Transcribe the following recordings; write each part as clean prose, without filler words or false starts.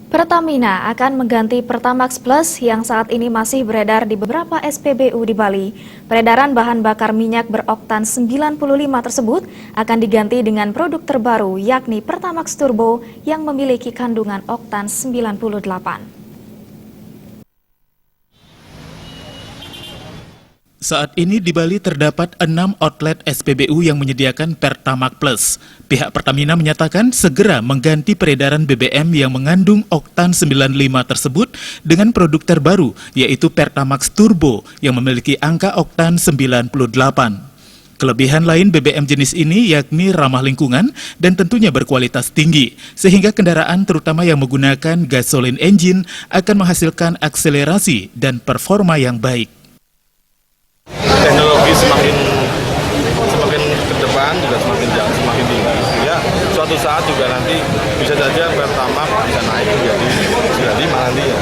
Pertamina akan mengganti Pertamax Plus yang saat ini masih beredar di beberapa SPBU di Bali. Peredaran bahan bakar minyak beroktan 95 tersebut akan diganti dengan produk terbaru yakni Pertamax Turbo yang memiliki kandungan oktan 98. Saat ini di Bali terdapat 6 outlet SPBU yang menyediakan Pertamax Plus. Pihak Pertamina menyatakan segera mengganti peredaran BBM yang mengandung oktan 95 tersebut dengan produk terbaru, yaitu Pertamax Turbo yang memiliki angka oktan 98. Kelebihan lain BBM jenis ini yakni ramah lingkungan dan tentunya berkualitas tinggi, sehingga kendaraan terutama yang menggunakan gasoline engine akan menghasilkan akselerasi dan performa yang baik. Teknologi semakin ke depan juga semakin tinggi. Ya, suatu saat juga nanti bisa saja Pertamax bisa naik menjadi 95 nanti ya.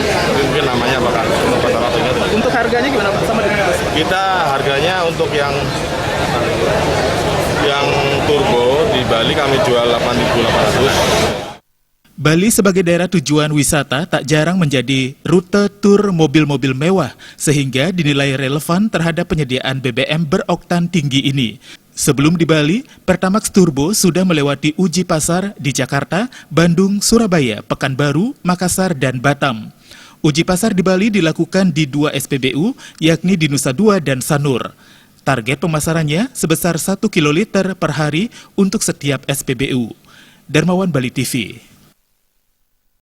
Tapi mungkin namanya bakal waktunya. Untuk harganya gimana Pak? Sama dengan kita harganya untuk yang turbo di Bali kami jual 8.800. Bali sebagai daerah tujuan wisata tak jarang menjadi rute tur mobil-mobil mewah, sehingga dinilai relevan terhadap penyediaan BBM beroktan tinggi ini. Sebelum di Bali, Pertamax Turbo sudah melewati uji pasar di Jakarta, Bandung, Surabaya, Pekanbaru, Makassar, dan Batam. Uji pasar di Bali dilakukan di 2 SPBU, yakni di Nusa Dua dan Sanur. Target pemasarannya sebesar 1 kiloliter per hari untuk setiap SPBU. Darmawan, Bali TV.